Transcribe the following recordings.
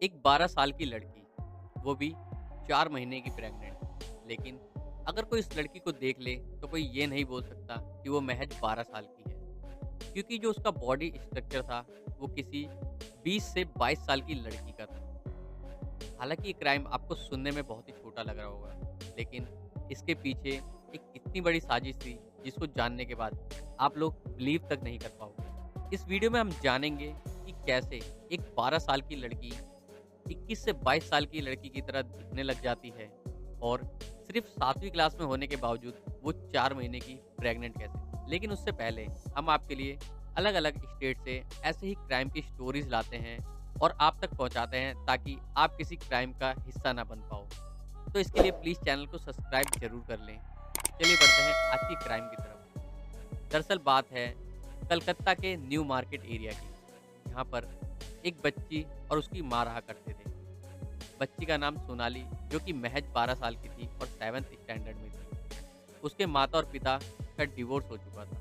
एक 12 साल की लड़की, वो भी 4 महीने की प्रेग्नेंट। लेकिन अगर कोई इस लड़की को देख ले तो कोई ये नहीं बोल सकता कि वो महज 12 साल की है, क्योंकि जो उसका बॉडी स्ट्रक्चर था वो किसी 20 से 22 साल की लड़की का था। हालांकि ये क्राइम आपको सुनने में बहुत ही छोटा लग रहा होगा, लेकिन इसके पीछे एक इतनी बड़ी साजिश थी जिसको जानने के बाद आप लोग बिलीव तक नहीं कर पाओगे। इस वीडियो में हम जानेंगे कि कैसे एक 12 साल की लड़की 21 से 22 साल की लड़की की तरह दिखने लग जाती है, और सिर्फ 7वीं क्लास में होने के बावजूद वो 4 महीने की प्रेग्नेंट कैसे। लेकिन उससे पहले हम आपके लिए अलग अलग स्टेट से ऐसे ही क्राइम की स्टोरीज लाते हैं और आप तक पहुंचाते हैं, ताकि आप किसी क्राइम का हिस्सा ना बन पाओ। तो इसके लिए प्लीज़ चैनल को सब्सक्राइब जरूर कर लें। चलिए बढ़ते हैं आज की क्राइम की तरफ। दरअसल बात है कलकत्ता के न्यू मार्केट एरिया की, जहाँ पर एक बच्ची और उसकी माँ रहा करते थे। बच्ची का नाम सोनाली, जो कि महज 12 साल की थी और 7th स्टैंडर्ड में थी। उसके माता और पिता का डिवोर्स हो चुका था,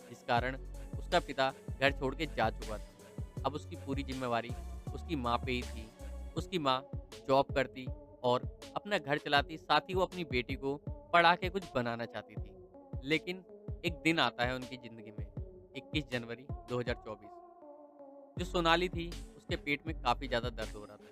जिस कारण उसका पिता घर छोड़ के जा चुका था। अब उसकी पूरी जिम्मेवारी उसकी माँ पे ही थी। उसकी माँ जॉब करती और अपना घर चलाती, साथ ही वो अपनी बेटी को पढ़ा के कुछ बनाना चाहती थी। लेकिन एक दिन आता है उनकी ज़िंदगी में, 21 जनवरी 2024। जो सोनाली थी, उसके पेट में काफ़ी ज़्यादा दर्द हो रहा था।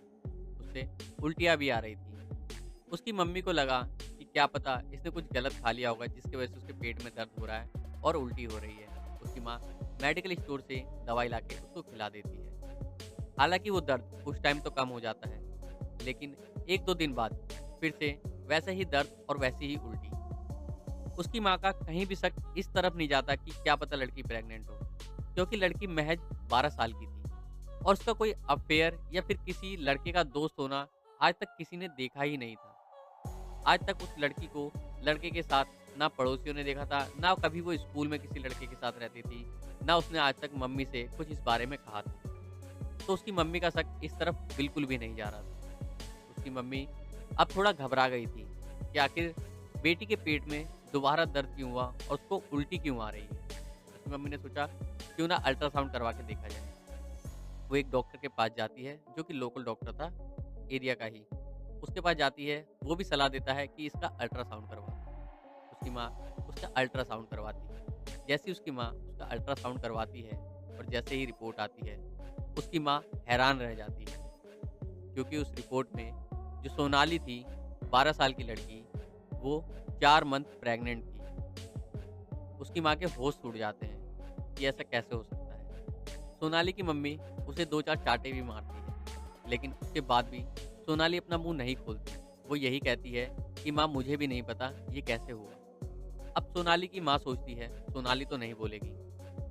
उसे उल्टियाँ भी आ रही थी। उसकी मम्मी को लगा कि क्या पता इसने कुछ गलत खा लिया होगा, जिसकी वजह से उसके पेट में दर्द हो रहा है और उल्टी हो रही है। उसकी माँ मेडिकल स्टोर से दवाई लाके उसको खिला देती है। हालाँकि वो दर्द उस टाइम तो कम हो जाता है, लेकिन 1-2 दिन बाद फिर से वैसा ही दर्द और वैसी ही उल्टी। उसकी माँ का कहीं भी शक इस तरफ नहीं जाता कि क्या पता लड़की प्रेग्नेंट हो, क्योंकि लड़की महज 12 साल की थी और उसका कोई अफेयर या फिर किसी लड़के का दोस्त होना आज तक किसी ने देखा ही नहीं था। आज तक उस लड़की को लड़के के साथ ना पड़ोसियों ने देखा था, ना कभी वो स्कूल में किसी लड़के के साथ रहती थी, ना उसने आज तक मम्मी से कुछ इस बारे में कहा था। तो उसकी मम्मी का शक इस तरफ बिल्कुल भी नहीं जा रहा था। उसकी मम्मी अब थोड़ा घबरा गई थी कि आखिर बेटी के पेट में दोबारा दर्द क्यों हुआ और उसको उल्टी क्यों आ रही है। उसकी मम्मी ने सोचा क्यों ना अल्ट्रासाउंड करवा के देखा जाए। वो एक डॉक्टर के पास जाती है, जो कि लोकल डॉक्टर था, एरिया का ही। उसके पास जाती है, वो भी सलाह देता है कि इसका अल्ट्रासाउंड करवा दो। उसकी माँ उसका अल्ट्रासाउंड करवाती है। जैसे ही उसकी माँ उसका अल्ट्रासाउंड करवाती है और जैसे ही रिपोर्ट आती है, उसकी माँ हैरान रह जाती है, क्योंकि उस रिपोर्ट में जो सोनाली थी, 12 साल की लड़की, वो 4 मंथ प्रेग्नेंट थी। उसकी माँ के होश उड़ जाते हैं कि ऐसा कैसे हो सकता है। सोनाली की मम्मी उसे 2-4 चांटे भी मारती है, लेकिन उसके बाद भी सोनाली अपना मुँह नहीं खोलती। वो यही कहती है कि माँ मुझे भी नहीं पता ये कैसे हुआ। अब सोनाली की माँ सोचती है सोनाली तो नहीं बोलेगी,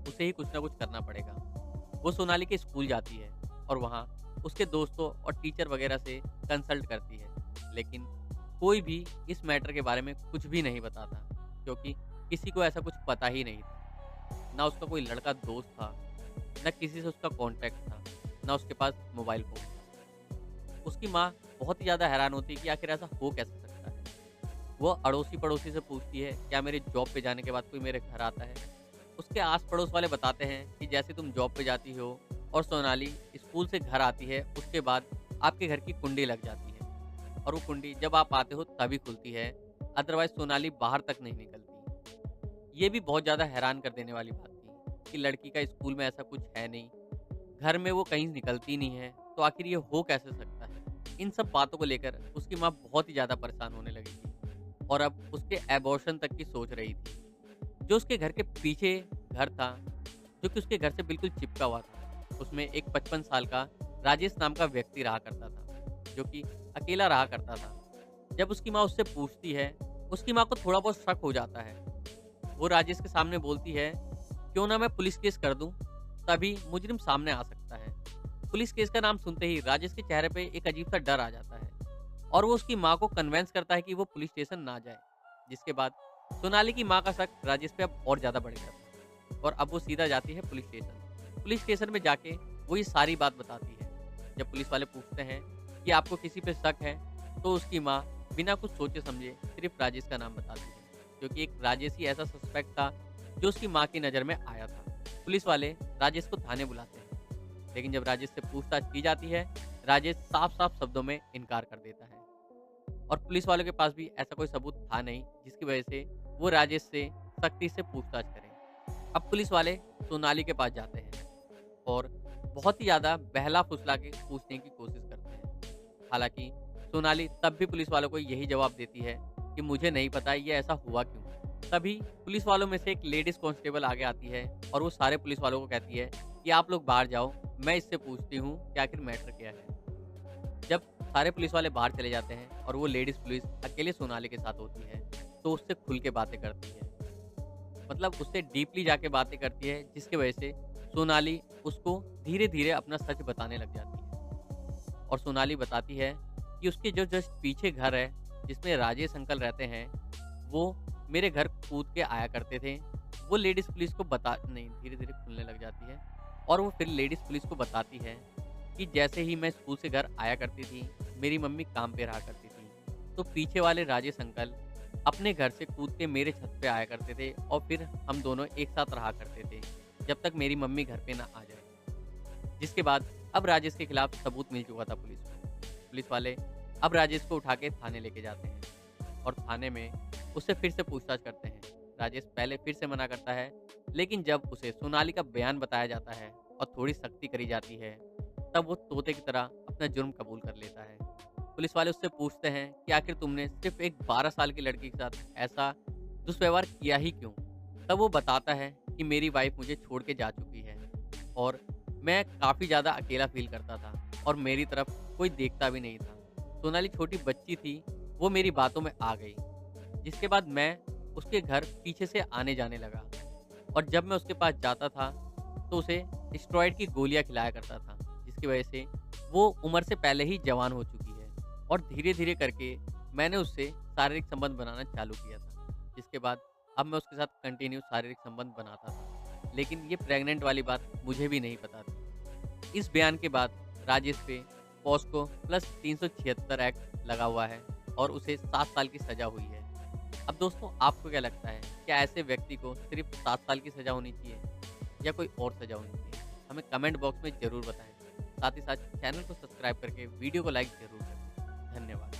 उसे ही कुछ ना कुछ करना पड़ेगा। वो सोनाली के स्कूल जाती है और वहाँ उसके दोस्तों और टीचर वगैरह से कंसल्ट करती है, लेकिन कोई भी इस मैटर के बारे में कुछ भी नहीं बताता, क्योंकि किसी को ऐसा कुछ पता ही नहीं था। ना उसका कोई लड़का दोस्त था, ना किसी से उसका कॉन्टैक्ट था, ना उसके पास मोबाइल फ़ोन था। उसकी माँ बहुत ही ज़्यादा हैरान होती है कि आखिर ऐसा हो कैसे सकता है। वो अड़ोसी-पड़ोसी से पूछती है, क्या मेरे जॉब पे जाने के बाद कोई मेरे घर आता है? उसके आस-पड़ोस वाले बताते हैं कि जैसे तुम जॉब पे जाती हो और सोनाली स्कूल से घर आती है, उसके बाद आपके घर की कुंडी लग जाती है और वो कुंडी जब आप आते हो तभी खुलती है, अदरवाइज़ सोनाली बाहर तक नहीं निकलती। ये भी बहुत ज़्यादा हैरान कर देने वाली बात थी कि लड़की का स्कूल में ऐसा कुछ है नहीं, घर में वो कहीं निकलती नहीं है, तो आखिर ये हो कैसे सकता है? इन सब बातों को लेकर उसकी माँ बहुत ही ज़्यादा परेशान होने लगी थी और अब उसके एबॉर्शन तक की सोच रही थी। जो उसके घर के पीछे घर था, जो कि उसके घर से बिल्कुल चिपका हुआ था, उसमें एक 55 साल का राजेश नाम का व्यक्ति रहा करता था, जो कि अकेला रहा करता था। जब उसकी माँ उससे पूछती है, उसकी माँ को थोड़ा बहुत शक हो जाता है। वो राजेश के सामने बोलती है, क्यों ना मैं पुलिस केस कर दूं, तभी मुजरिम सामने आ सकता है। पुलिस केस का नाम सुनते ही राजेश के चेहरे पे एक अजीब सा डर आ जाता है और वो उसकी माँ को कन्विंस करता है कि वो पुलिस स्टेशन ना जाए। जिसके बाद सोनाली की माँ का शक राजेश पे अब और ज़्यादा बढ़ गया था और अब वो सीधा जाती है पुलिस स्टेशन। पुलिस स्टेशन में जाके वो ये सारी बात बताती है। जब पुलिस वाले पूछते हैं कि आपको किसी पे शक है, तो उसकी माँ बिना कुछ सोचे समझे सिर्फ राजेश का नाम बताती है, क्योंकि एक राजेश ही ऐसा सस्पेक्ट था जो उसकी माँ की नज़र में आया था। पुलिस वाले राजेश को थाने बुलाते हैं, लेकिन जब राजेश से पूछताछ की जाती है, राजेश साफ-साफ शब्दों में इनकार कर देता है और पुलिस वालों के पास भी ऐसा कोई सबूत था नहीं जिसकी वजह से वो राजेश से सख्ती से पूछताछ करें। अब पुलिस वाले सोनाली के पास जाते हैं और बहुत ही ज़्यादा बहला-फुसला के पूछने की कोशिश करते हैं। हालाँकि सोनाली तब भी पुलिस वालों को यही जवाब देती है कि मुझे नहीं पता ये ऐसा हुआ क्यों। तभी पुलिस वालों में से एक लेडीज़ कांस्टेबल आगे आती है और वो सारे पुलिस वालों को कहती है कि आप लोग बाहर जाओ, मैं इससे पूछती हूँ कि आखिर मैटर क्या है। जब सारे पुलिस वाले बाहर चले जाते हैं और वो लेडीज़ पुलिस अकेले सोनाली के साथ होती है, तो उससे खुल के बातें करती है। मतलब उससे डीपली जाके बातें करती है जिसकी वजह से सोनाली उसको धीरे-धीरे अपना सच बताने लग जाती है। और सोनाली बताती है कि उसके जो जस्ट पीछे घर है, जिसमें राजेश अंकल रहते हैं, वो मेरे घर कूद के आया करते थे। वो लेडीज़ पुलिस को बता नहीं, धीरे-धीरे खुलने लग जाती है और वो फिर लेडीज़ पुलिस को बताती है कि जैसे ही मैं स्कूल से घर आया करती थी, मेरी मम्मी काम पे रहा करती थी। तो पीछे वाले राजेश अंकल अपने घर से कूद के मेरे छत पे आया करते थे और फिर हम दोनों एक साथ रहा करते थे, जब तक मेरी मम्मी घर पे ना आ जाए। जिसके बाद अब राजेश के खिलाफ सबूत मिल चुका था पुलिस को। पुलिस वाले अब राजेश को उठा के थाने लेके जाते हैं और थाने में उससे फिर से पूछताछ करते हैं। राजेश पहले फिर से मना करता है, लेकिन जब उसे सोनाली का बयान बताया जाता है और थोड़ी सख्ती करी जाती है, तब वो तोते की तरह अपना जुर्म कबूल कर लेता है। पुलिस वाले उससे पूछते हैं कि आखिर तुमने सिर्फ एक 12 साल की लड़की के साथ ऐसा दुष्व्यवहार किया ही क्यों? तब वो बताता है कि मेरी वाइफ मुझे छोड़ के जा चुकी है और मैं काफ़ी ज़्यादा अकेला फ़ील करता था और मेरी तरफ कोई देखता भी नहीं था। सोनाली छोटी बच्ची थी, वो मेरी बातों में आ गई। जिसके बाद मैं उसके घर पीछे से आने-जाने लगा और जब मैं उसके पास जाता था, तो उसे स्टेरॉइड की गोलियाँ खिलाया करता था, जिसकी वजह से वो उम्र से पहले ही जवान हो चुकी है और धीरे-धीरे करके मैंने उससे शारीरिक संबंध बनाना चालू किया था। जिसके बाद अब मैं उसके साथ कंटिन्यू शारीरिक संबंध बनाता था, लेकिन ये प्रेग्नेंट वाली बात मुझे भी नहीं पता थी। इस बयान के बाद राजेश पे पॉस्को प्लस 376 एक्ट लगा हुआ है और उसे 7 साल की सज़ा हुई है। अब दोस्तों आपको क्या लगता है, क्या ऐसे व्यक्ति को सिर्फ 7 साल की सज़ा होनी चाहिए या कोई और सज़ा होनी चाहिए? हमें कमेंट बॉक्स में ज़रूर बताएँ। साथ ही साथ चैनल को सब्सक्राइब करके वीडियो को लाइक ज़रूर करें। धन्यवाद।